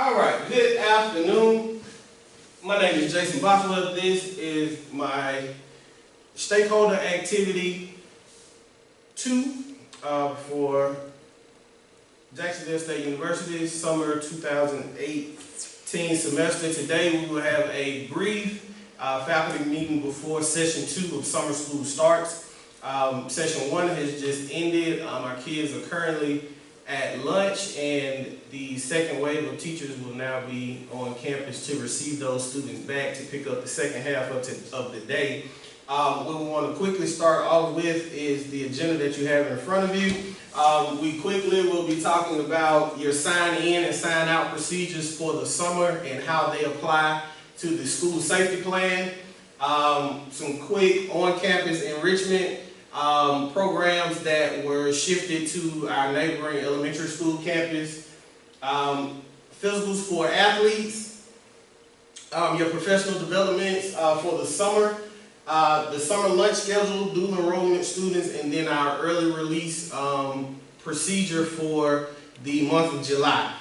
All right, good afternoon. My name is Jason Bothwell. This is my stakeholder activity 2 for Jacksonville State University summer 2018 semester. Today we will have a brief faculty meeting before session 2 of summer school starts. Session 1 has just ended. Our kids are currently at lunch, and the second wave of teachers will now be on campus to receive those students back to pick up the second half of the day. What we want to quickly start off with is the agenda that you have in front of you. We quickly will be talking about your sign in and sign out procedures for the summer and how they apply to the school safety plan. Some quick on-campus enrichment programs that were shifted to our neighboring elementary school campus, physicals for athletes, your professional developments for the summer lunch schedule, dual enrollment students, and then our early release procedure for the month of July.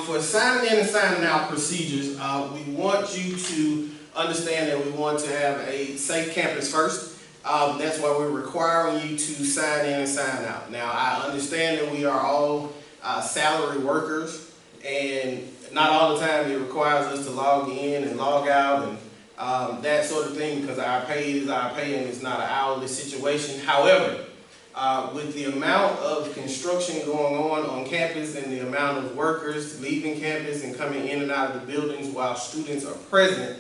For signing in and signing out procedures, we want you to understand that we want to have a safe campus first. That's why we're requiring you to sign in and sign out. Now, I understand that we are all salary workers, and not all the time it requires us to log in and log out and that sort of thing, because our pay is our pay and it's not an hourly situation. However, with the amount of construction going on campus and the amount of workers leaving campus and coming in and out of the buildings while students are present,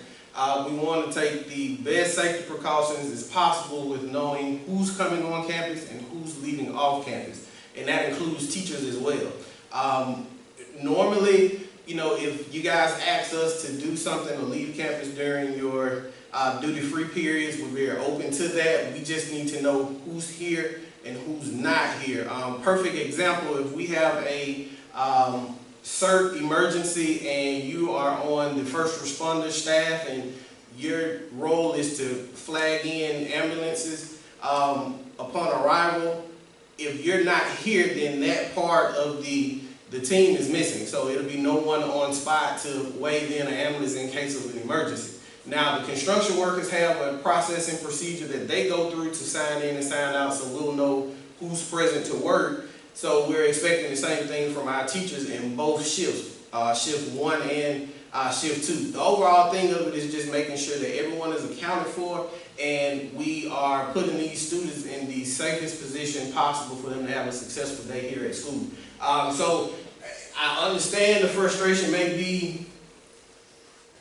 we want to take the best safety precautions as possible with knowing who's coming on campus and who's leaving off campus. And that includes teachers as well. Normally, if you guys ask us to do something or leave campus during your duty-free periods, we're very open to that. We just need to know who's here and who's not here. Perfect example, if we have a CERT emergency and you are on the first responder staff and your role is to flag in ambulances upon arrival, if you're not here, then that part of the team is missing. So it'll be no one on spot to wave in an ambulance in case of an emergency. Now, the construction workers have a process and procedure that they go through to sign in and sign out, so we'll know who's present to work. So we're expecting the same thing from our teachers in both shifts, shift 1 and shift 2. The overall thing of it is just making sure that everyone is accounted for and we are putting these students in the safest position possible for them to have a successful day here at school. So I understand the frustration may be,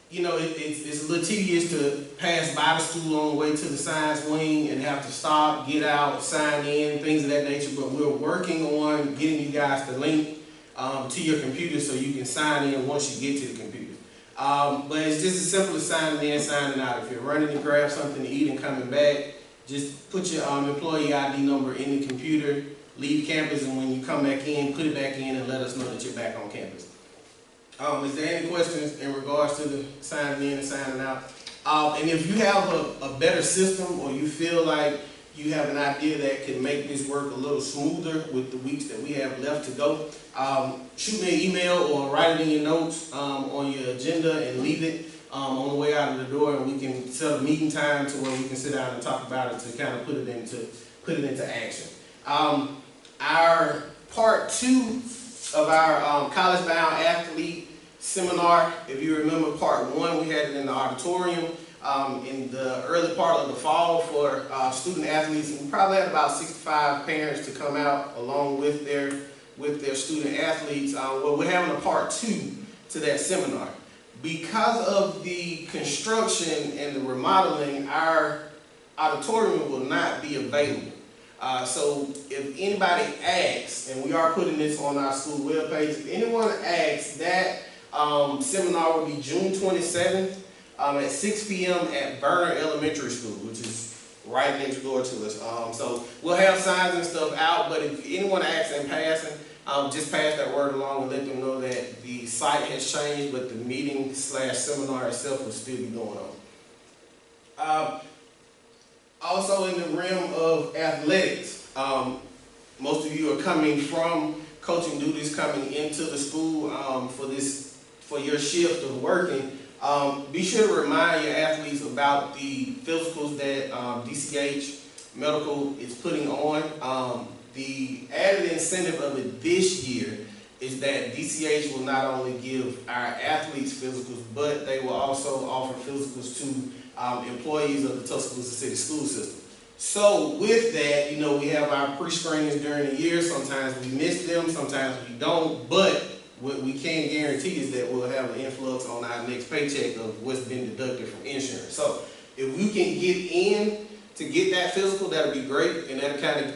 it's a little tedious to pass by the school on the way to the science wing and have to stop, get out, sign in, things of that nature, but we're working on getting you guys the link to your computer so you can sign in once you get to the computer. But it's just as simple as signing in, signing out. If you're running to grab something to eat and coming back, just put your employee ID number in the computer, leave campus, and when you come back in, put it back in and let us know that you're back on campus. Is there any questions in regards to the signing in and signing out? And if you have a better system or you feel like you have an idea that can make this work a little smoother with the weeks that we have left to go, shoot me an email or write it in your notes on your agenda and leave it on the way out of the door, and we can set a meeting time to where we can sit down and talk about it to kind of put it into action. Our part 2 of our college-bound athlete seminar, if you remember part 1, we had it in the auditorium in the early part of the fall for student athletes. We probably had about 65 parents to come out along with their student athletes. Well, we're having a part 2 to that seminar. Because of the construction and the remodeling, our auditorium will not be available. So if anybody asks, and we are putting this on our school webpage, if anyone asks, that seminar will be June 27th at 6 p.m. at Burner Elementary School, which is right next door to us. So we'll have signs and stuff out, but if anyone asks in passing, just pass that word along and let them know that the site has changed, but the meeting/seminar itself will still be going on. Also in the realm of athletics, most of you are coming from coaching duties coming into the school for this for your shift of working, be sure to remind your athletes about the physicals that DCH Medical is putting on. The added incentive of it this year is that DCH will not only give our athletes physicals, but they will also offer physicals to employees of the Tuscaloosa City School System. So with that, you know, we have our pre-screenings during the year. Sometimes we miss them, sometimes we don't, but what we can guarantee is that we'll have an influx on our next paycheck of what's been deducted from insurance. So if we can get in to get that physical, that'll be great, and that'll kind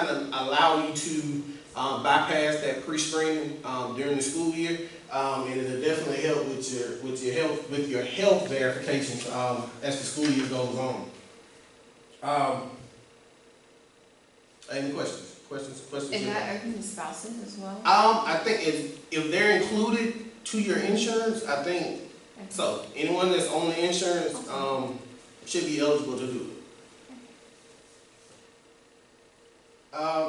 of allow you to bypass that pre-screening during the school year, and it'll definitely help with your health verifications as the school year goes on. Any questions? Questions? Is that open to spouses as well? I think if they're included to your insurance, I think so. Anyone that's on the insurance should be eligible to do it.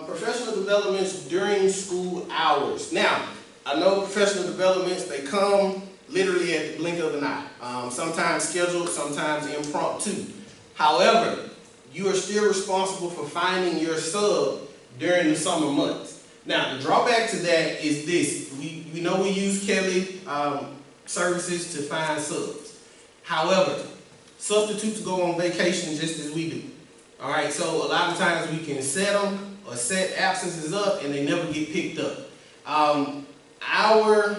Professional developments during school hours. Now, I know professional developments, they come literally at the blink of an eye. Sometimes scheduled, sometimes impromptu. However, you are still responsible for finding your sub during the summer months. Now, the drawback to that is this. We know we use Kelly services to find subs. However, substitutes go on vacation just as we do. All right, so a lot of times we can set them or set absences up and they never get picked up. Our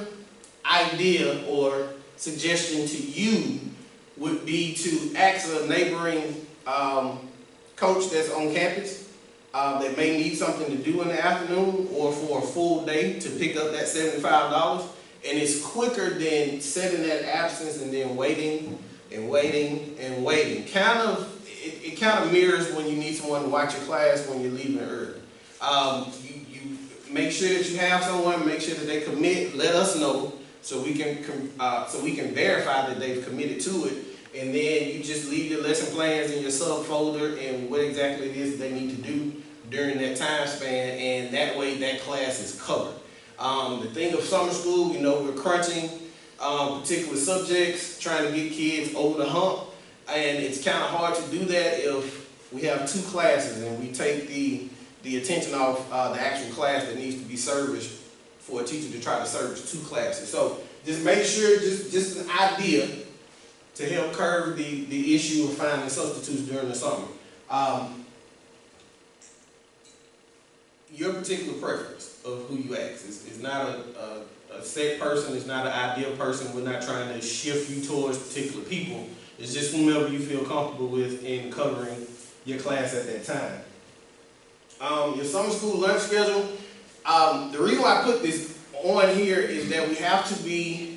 idea or suggestion to you would be to ask a neighboring coach that's on campus that may need something to do in the afternoon or for a full day to pick up that $75. And it's quicker than setting that absence and then waiting and waiting and waiting. It kind of mirrors when you need someone to watch your class when you're leaving early. You make sure that you have someone, make sure that they commit, let us know so we can verify that they've committed to it. And then you just leave your lesson plans in your sub folder and what exactly it is they need to do during that time span, and that way that class is covered. The thing of summer school, you know, we're crunching particular subjects, trying to get kids over the hump, and it's kind of hard to do that if we have two classes and we take the attention off the actual class that needs to be serviced for a teacher to try to service two classes. So just make sure, just an idea to help curb the issue of finding substitutes during the summer. Your particular preference of who you ask is not a set person, it's not an ideal person. We're not trying to shift you towards particular people. It's just whomever you feel comfortable with in covering your class at that time. Your summer school lunch schedule. The reason why I put this on here is that we have to be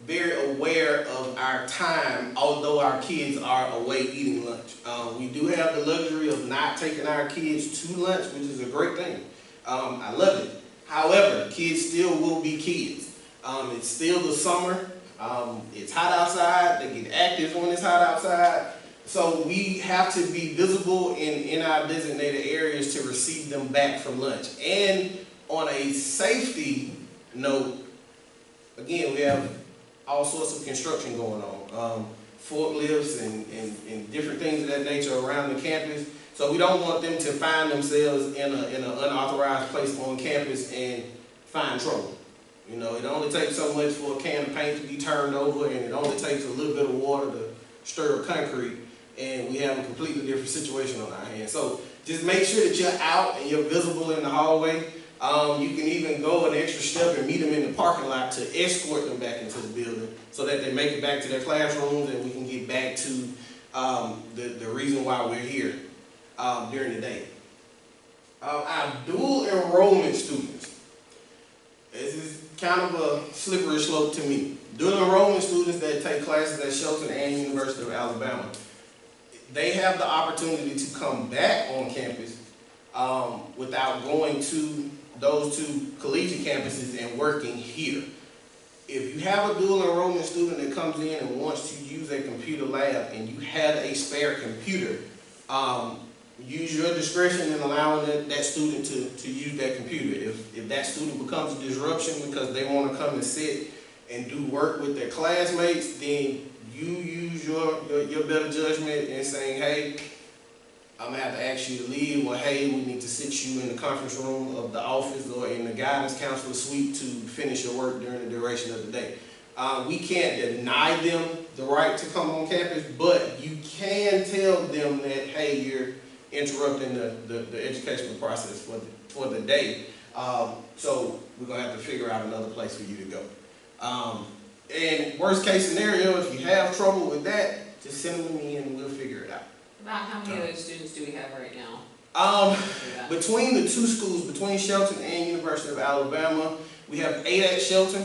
very aware of our time, although our kids are away eating lunch. We do have the luxury of not taking our kids to lunch, which is a great thing. I love it. However, kids still will be kids. It's still the summer. It's hot outside. They get active when it's hot outside. So we have to be visible in our designated areas to receive them back from lunch. And on a safety note, again, we have all sorts of construction going on, forklifts and different things of that nature around the campus. So we don't want them to find themselves in an unauthorized place on campus and find trouble. You know, it only takes so much for a can of paint to be turned over, and it only takes a little bit of water to stir up concrete, and we have a completely different situation on our hands. So just make sure that you're out and you're visible in the hallway. You can even go an extra step and meet them in the parking lot to escort them back into the building so that they make it back to their classrooms and we can get back to the reason why we're here during the day. Our dual enrollment students. This is kind of a slippery slope to me. Dual enrollment students that take classes at Shelton and University of Alabama, they have the opportunity to come back on campus without going to those two collegiate campuses and working here. If you have a dual enrollment student that comes in and wants to use a computer lab and you have a spare computer, use your discretion in allowing that student to use that computer. If that student becomes a disruption because they want to come and sit and do work with their classmates, then you use your better judgment in saying, hey, I'm gonna have to ask you to leave, or hey, we need to sit you in the conference room of the office or in the guidance counselor suite to finish your work during the duration of the day. We can't deny them the right to come on campus, but you can tell them that, hey, you're interrupting the educational process for the day. So we're gonna have to figure out another place for you to go. And worst case scenario, if you have trouble with that, just send them to me and we'll figure it out. About how many other students do we have right now? Between the two schools, between Shelton and University of Alabama, we have 8 at Shelton,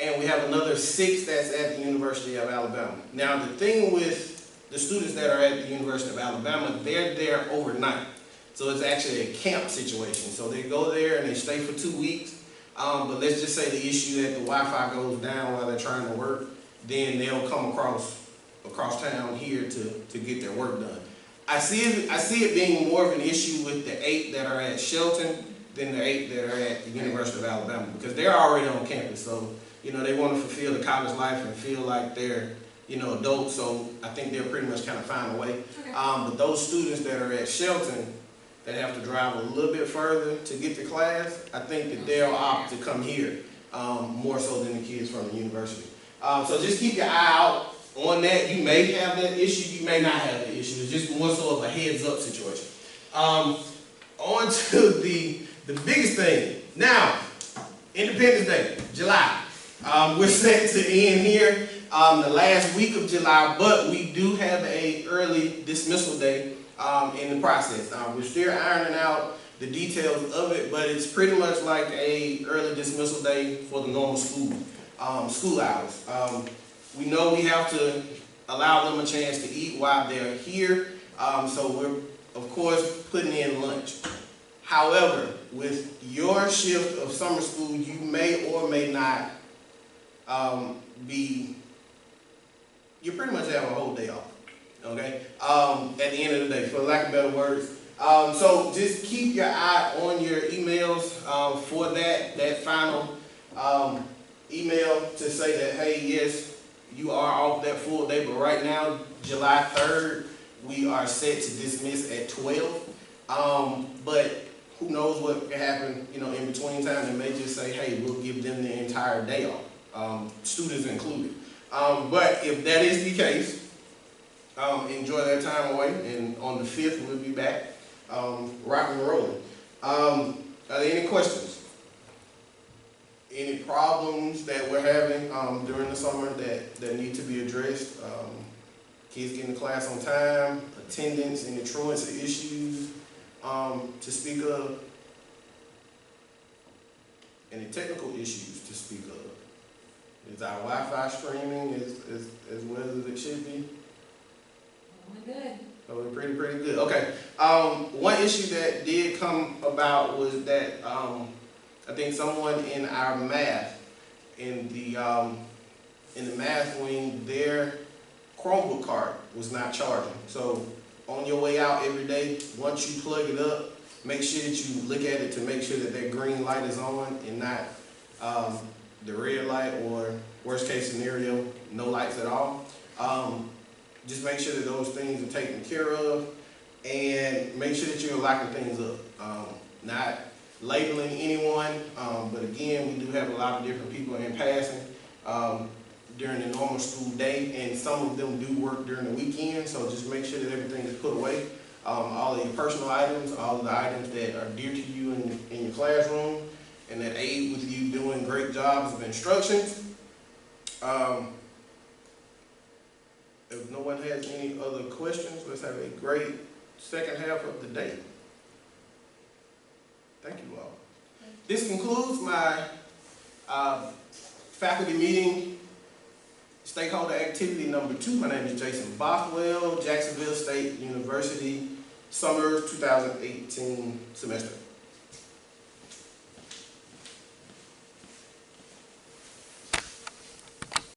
and we have another 6 that's at the University of Alabama. Now, the thing with the students that are at the University of Alabama, they're there overnight. So it's actually a camp situation. So they go there and they stay for 2 weeks. But let's just say the issue that the Wi-Fi goes down while they're trying to work, then they'll come across town here to get their work done. I see it being more of an issue with the 8 that are at Shelton than the 8 that are at the University of Alabama, because they're already on campus. So, you know, they want to fulfill the college life and feel like they're, you know, adults. So I think they'll pretty much kind of find a way. Okay. But those students that are at Shelton that have to drive a little bit further to get to class, I think that they'll opt to come here more so than the kids from the university. So just keep your eye out on that. You may have that issue, you may not have the issue. It's just more so of a heads up situation. On to the biggest thing. Now, Independence Day, July. We're set to end here the last week of July, but we do have a early dismissal day in the process. We're still ironing out the details of it, but it's pretty much like a early dismissal day for the normal school hours. We know we have to allow them a chance to eat while they're here, so we're, of course, putting in lunch. However, with your shift of summer school, you may or may not you pretty much have a whole day off, okay, at the end of the day, for lack of better words. So just keep your eye on your emails for that final email to say that, hey, yes, you are off that full day, but right now, July 3rd, we are set to dismiss at 12. But who knows what can happen, you know, in between time. They may just say, hey, we'll give them the entire day off, students included. But if that is the case, enjoy that time away, and on the 5th, we'll be back rocking and rolling. Are there any questions? Any problems that we're having during the summer that need to be addressed? Kids getting to class on time, attendance, any truancy issues to speak of? Any technical issues to speak of? Is our Wi-Fi streaming as well as it should be? We're good. Oh, we're pretty good. Okay. One issue that did come about was that I think someone in our math, in the math wing, their Chromebook card was not charging. So on your way out every day, once you plug it up, make sure that you look at it to make sure that that green light is on and not the red light, or worst case scenario, no lights at all. Just make sure that those things are taken care of, and make sure that you're locking things up. Not labeling anyone, but again, we do have a lot of different people in passing during the normal school day, and some of them do work during the weekend, so just make sure that everything is put away. All of your personal items, all of the items that are dear to you in your classroom, and that aid with you doing great jobs of instructions. If no one has any other questions, let's have a great second half of the day. Thank you all. This concludes my faculty meeting stakeholder activity number 2. My name is Jason Bothwell, Jacksonville State University, summer 2018 semester.